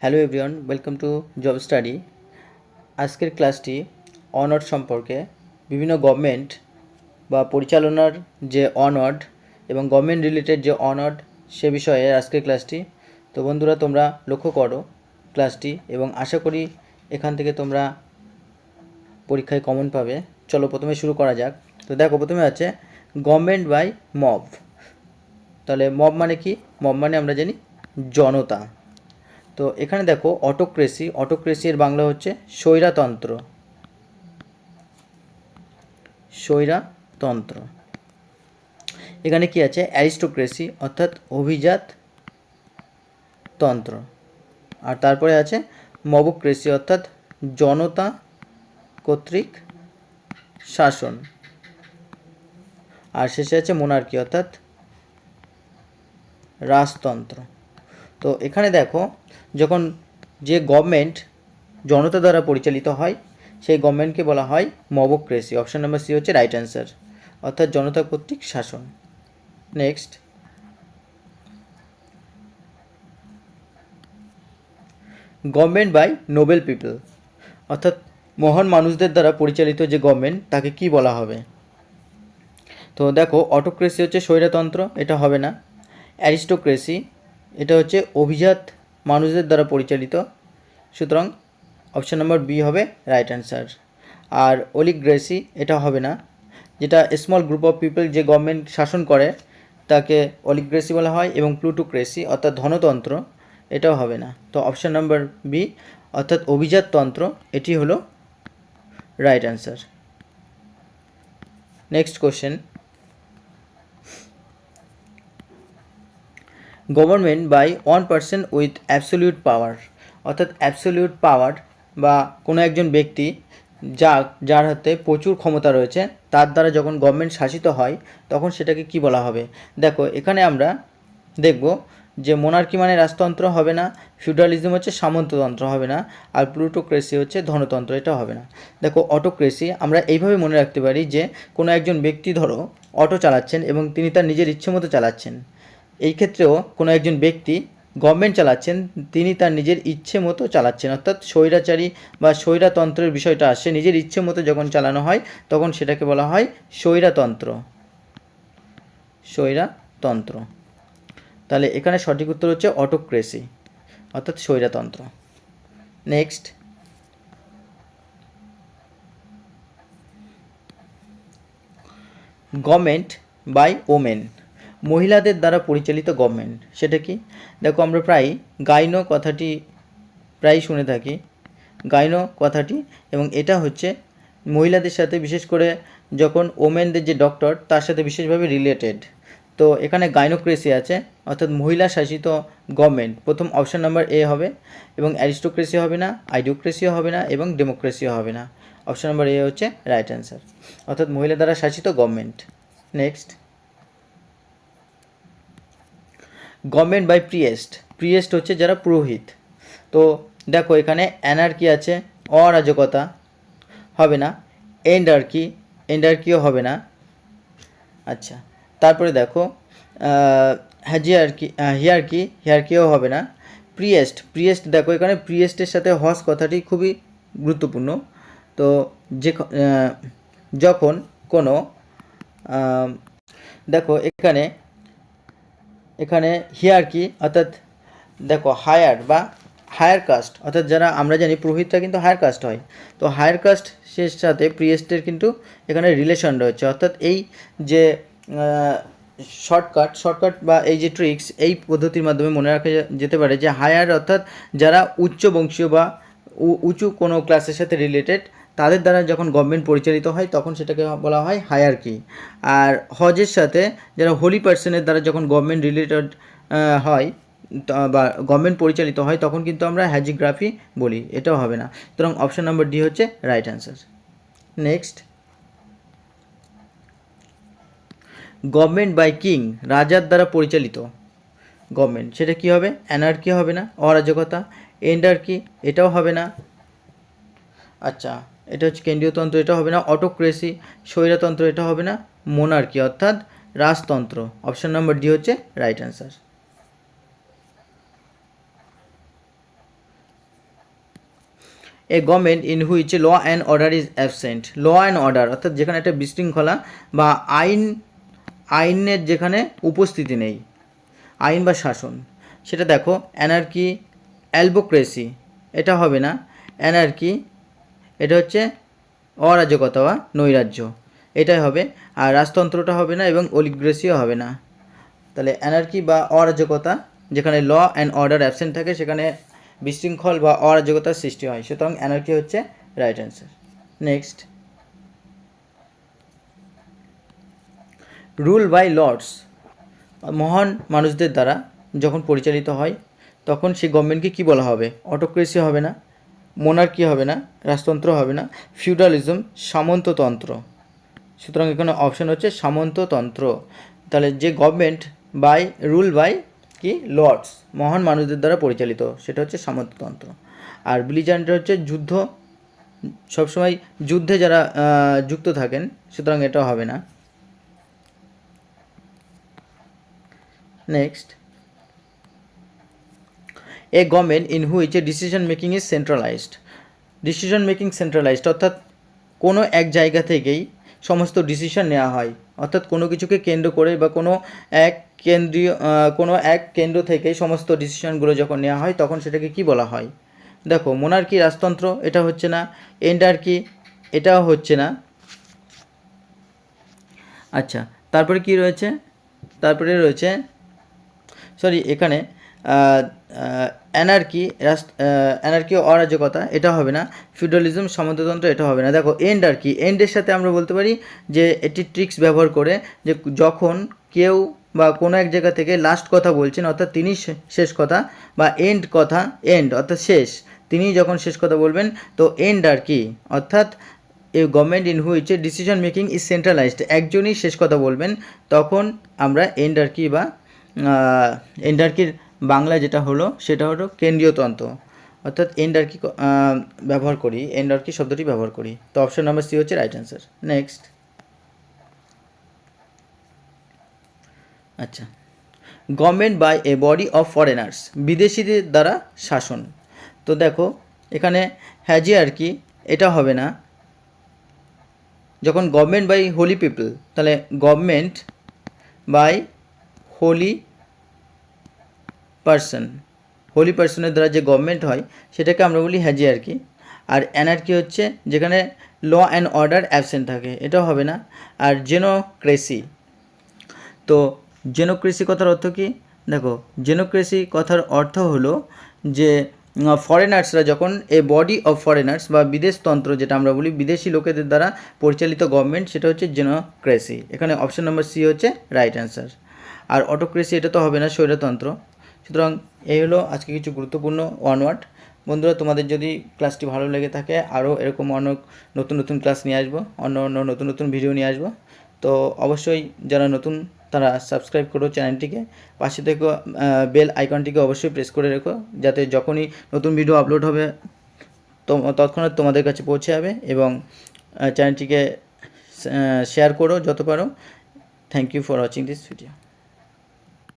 Hello everyone, welcome to job study. আজকের ক্লাসটি onward সম্পর্কে, বিভিন্ন গভর্নমেন্ট বা পরিচালনার যে অনওয়ার্ড এবং গভর্নমেন্ট রিলেটেড যে অনওয়ার্ড সে বিষয়ে আজকের ক্লাসটি। তো বন্ধুরা, তোমরা লক্ষ্য করো ক্লাসটি এবং আশা করি এখান থেকে তোমরা পরীক্ষায় কমন পাবে। চলো প্রথমে শুরু করা যাক। তো দেখো, প্রথমে আছে গভর্নমেন্ট বাই মব। তাহলে মব মানে কি? মব মানে আমরা জানি জনতা। তো এখানে দেখো অটোক্রেসি, অটোক্রেসির বাংলা হচ্ছে স্বৈরাতন্ত্র। স্বৈরাতন্ত্র। এখানে কি আছে? অ্যারিস্টোক্রেসি অর্থাৎ অভিজাত তন্ত্র। আর তারপরে আছে মবক্রেসি অর্থাৎ জনতা কর্তৃক শাসন। আর শেষে আছে মোনার্কি অর্থাৎ রাজতন্ত্র। তো এখানে দেখো, যখন যে গভর্নমেন্ট জনতা দ্বারা পরিচালিত হয় সেই গভর্নমেন্টকে বলা হয় মবক্রেসি। অপশন নাম্বার সি হচ্ছে রাইট অ্যান্সার, অর্থাৎ জনতা কর্তৃক শাসন। Next, government by noble people অর্থাৎ মহান মানুষদের দ্বারা পরিচালিত যে গভর্নমেন্ট তাকে কি বলা হবে? তো দেখো, অটোক্রেসি হচ্ছে স্বৈরতন্ত্র, এটা হবে না। অ্যারিস্টোক্রেসি এটা হচ্ছে অভিজাত মানুষদের দ্বারা পরিচালিত, সুতরাং অপশন নম্বর বি হবে রাইট অ্যান্সার। আর অলিগ্রেসি এটা হবে না, যেটা স্মল গ্রুপ অফ পিপল যে গভর্নমেন্ট শাসন করে তাকে অলিগ্রেসি বলা হয়। এবং প্লুটোক্রেসি অর্থাৎ ধনতন্ত্র, এটাও হবে না। তো অপশন নম্বর বি অর্থাৎ অভিজাততন্ত্র এটি হলো right answer. Next question, government by one person with absolute power অর্থাৎ অ্যাবসোলিউট পাওয়ার বা কোনো একজন ব্যক্তি যার হাতে প্রচুর ক্ষমতা রয়েছে তার দ্বারা যখন গভর্নমেন্ট শাসিত হয় তখন সেটাকে কি বলা হবে? দেখো, এখানে আমরা দেখব যে মোনার্কি মানে রাজতন্ত্র হবে না, ফিউডালিজম হচ্ছে সামন্ততন্ত্র হবে না, আর প্লুটোক্রেসি হচ্ছে ধনতন্ত্র, এটা হবে না। দেখো, অটোক্রেসি আমরা এইভাবে মনে রাখতে পারি যে কোনো একজন ব্যক্তি ধরো অটো চালাচ্ছেন এবং তিনি তার নিজের ইচ্ছে মতো চালাচ্ছেন। এই ক্ষেত্রেও কোনো একজন ব্যক্তি গভর্নমেন্ট চালাচ্ছেন, তিনি তার নিজের ইচ্ছে মতো চালাচ্ছেন, অর্থাৎ স্বৈরাচারী বা স্বৈরাতন্ত্রের বিষয়টা আসে। নিজের ইচ্ছে মতো যখন চালানো হয় তখন সেটাকে বলা হয় স্বৈরাতন্ত্র। স্বৈরাতন্ত্র। তাহলে এখানে সঠিক উত্তর হচ্ছে অটোক্রেসি অর্থাৎ স্বৈরাতন্ত্র। নেক্সট, গভর্নমেন্ট বাই ওমেন, মহিলাদের দ্বারা পরিচালিত গভর্নমেন্ট, সেটা কি? দেখো, আমরা প্রায় গাইনো কথাটি প্রায় শুনে থাকি, গাইনো কথাটি, এবং এটা হচ্ছে মহিলাদের সাথে, বিশেষ করে যখন ওমেনদের যে ডক্টর তার সাথে বিশেষভাবে রিলেটেড। তো এখানে গাইনোক্রেসি আছে অর্থাৎ মহিলা শাসিত গভর্নমেন্ট, প্রথম অপশন নাম্বার এ হবে। এবং অ্যারিস্টোক্রেসি হবে না, আইডিওক্রেসিও হবে না, এবং ডেমোক্রেসিও হবে না। অপশন নাম্বার এ হচ্ছে রাইট অ্যান্সার, অর্থাৎ মহিলা দ্বারা শাসিত government. Next, government by priest, priest হচ্ছে যারা পুরোহিত। তো দেখো, এখানে অ্যানার্কি আছে, অরাজকতা হবে না, এন্ডার্কি, এন্ডার্কিও হবে না। আচ্ছা, তারপরে দেখো হিয়ার্কিও হবে না। প্রিয়েস্ট, প্রিয়েস্ট দেখো এখানে প্রিয়েস্টের সাথে হস কথাটি খুবই গুরুত্বপূর্ণ। তো যে যখন কোনো দেখো এখানে হিয়ার্কি অর্থাৎ দেখো হায়ার কাস্ট অর্থাৎ যারা আমরা জানি পুরোহিতরা কিন্তু হায়ার কাস্ট হয়। তো হায়ার কাস্টের সাথে প্রিয়েস্টের কিন্তু এখানে রিলেশন রয়েছে, অর্থাৎ এই যে শর্টকাট বা এই যে ট্রিক্স, এই পদ্ধতির মাধ্যমে মনে রাখা যেতে পারে যে হায়ার অর্থাৎ যারা উচ্চ বংশীয় বা উঁচু কোনো ক্লাসের সাথে রিলেটেড, তাদের দ্বারা যখন গভর্নমেন্ট পরিচালিত হয় তখন সেটাকে বলা হয় হায়ারকি। আর হজের সাথে যারা হোলি পার্সনের দ্বারা যখন গভর্নমেন্ট রিলেটেড হয় বা গভর্নমেন্ট পরিচালিত হয় তখন কিন্তু আমরা হ্যাজিগ্রাফি বলি, এটাও হবে না। সুতরাং অপশন নাম্বার ডি হচ্ছে right answer. Next, government by king, রাজার দ্বারা পরিচালিত গভর্নমেন্ট, সেটা কি হবে? অ্যানার্কি হবে না, অরাজকতা। এন্ডার্কি, এটাও হবে না। আচ্ছা, এটা হচ্ছে কেন্দ্রীয়তন্ত্র, এটা হবে না। অটোক্রেসি, স্বৈরতন্ত্র, এটা হবে না। মোনার্কি অর্থাৎ রাজতন্ত্র, অপশন নাম্বার ডি হচ্ছে right answer. A government in which law and order is absent. Law and order অর্থাৎ যেখানে একটা বিশৃঙ্খলা বা আইনের যেখানে উপস্থিতি নেই, আইন বা শাসন, সেটা দেখো অ্যানার্কি, অ্যালবোক্রেসি, এটা হবে না। অ্যানার্কি এটা হচ্ছে অরাজকতা বা নৈরাজ্য, এটাই হবে। আর রাজতন্ত্রটা হবে না এবং অলিগ্রেসিও হবে না। তাহলে অ্যানার্কি বা অরাজকতা, যেখানে ল অ্যান্ড অর্ডার অ্যাবসেন্ট থাকে সেখানে বিশৃঙ্খল বা অরাজকতার সৃষ্টি হয়, সুতরাং অ্যানার্কি হচ্ছে right answer. Next, rule by lords, মহান মানুষদের দ্বারা যখন পরিচালিত হয় তখন সেই গভর্নমেন্টকে কী বলা হবে? অটোক্রেসি হবে না, মোনার্কি হবে না, রাজতন্ত্র হবে না, ফিউডালিজম, সামন্ততন্ত্র। সুতরাং এখানে অপশন হচ্ছে সামন্ততন্ত্র। তাহলে যে গভর্নমেন্ট বাই রুল বাই কি লর্ডস, মহান মানুষদের দ্বারা পরিচালিত, সেটা হচ্ছে সামন্ততন্ত্র। আর বিলিজেন্টরা হচ্ছে যুদ্ধ, সবসময় যুদ্ধে যারা যুক্ত থাকেন, সুতরাং এটা হবে না। Next, A government in which a decision making is centralised. Decision making centralised অর্থাৎ কোনো এক জায়গা থেকেই সমস্ত ডিসিশন নেওয়া হয়, অর্থাৎ কোনো কিছুকে কেন্দ্র করে বা কোনো এক কেন্দ্র থেকেই সমস্ত ডিসিশনগুলো যখন নেওয়া হয় তখন সেটাকে কি বলা হয়? দেখো, মোনার্কি, রাজতন্ত্র, এটা হচ্ছে না। এন্ডার্কি, এটাও হচ্ছে না। আচ্ছা, তারপরে কি রয়েছে? তারপরে রয়েছে এখানে অ্যানার্কি অরাজকতা, এটা হবে না। ফিউডালিজম, সামন্ততন্ত্র, এটা হবে না। দেখো, এন্ডার্কি, এন্ডের সাথে আমরা বলতে পারি যে এটি ট্রিক্স ব্যবহার করে, যে যখন কেউ বা কোনো এক জায়গা থেকে লাস্ট কথা বলছেন অর্থাৎ তিনি শেষ কথা, বা এন্ড অর্থাৎ শেষ, তিনি যখন শেষ কথা বলবেন তো এন্ডার্কি অর্থাৎ এ government in which decision making is centralised, একজনই শেষ কথা বলবেন, তখন আমরা এন্ডার্কি বা এন্ডার্কির বাংলা যেটা হলো সেটা হলো কেন্দ্রীয়তন্ত্র, অর্থাৎ এন্ডার্কি ব্যবহার করি, এন্ডার্কি শব্দটি ব্যবহার করি। তো অপশন নাম্বার সি হচ্ছে রাইট অ্যান্সার। নেক্সট, আচ্ছা, government by a body of foreigners, বিদেশিদের দ্বারা শাসন। তো দেখো, এখানে হ্যাজিয়ার্কি, এটা হবে না। যখন গভর্নমেন্ট বাই হোলি পিপল, তাহলে government by holy person, holy পার্সনের দ্বারা যে গভর্নমেন্ট হয় সেটাকে আমরা বলি হ্যাজিয়ার্কি। আর অ্যানার্কি হচ্ছে যেখানে ল অ্যান্ড অর্ডার অ্যাবসেন্ট থাকে, এটাও হবে না। আর জেনোক্রেসি, তো জেনোক্রেসি কথার অর্থ কী? দেখো, জেনোক্রেসি কথার অর্থ হলো যে ফরেনার্সরা যখন এ বডি অফ ফরেনার্স বা বিদেশতন্ত্র, যেটা আমরা বলি বিদেশি লোকেদের দ্বারা পরিচালিত গভর্নমেন্ট, সেটা হচ্ছে জেনোক্রেসি। এখানে অপশন নাম্বার সি হচ্ছে রাইট অ্যান্সার। আর অটোক্রেসি, এটা তো হবে না, স্বৈরতন্ত্র। সুতরাং এই হলো আজকে কিছু গুরুত্বপূর্ণ ওয়ার্ড। বন্ধুরা, তোমাদের যদি ক্লাসটি ভালো লেগে থাকে, আরও এরকম অনেক নতুন নতুন ক্লাস নিয়ে আসবো, অন্য নতুন নতুন ভিডিও নিয়ে আসবো। তো অবশ্যই যারা নতুন তারা সাবস্ক্রাইব করো চ্যানেলটিকে, পাশে থেকে বেল আইকনটিকে অবশ্যই প্রেস করে রেখো, যাতে যখনই নতুন ভিডিও আপলোড হবে তৎক্ষণাৎ তোমাদের কাছে পৌঁছে যাবে। এবং চ্যানেলটিকে শেয়ার করো যত পারো। Thank you for watching this video.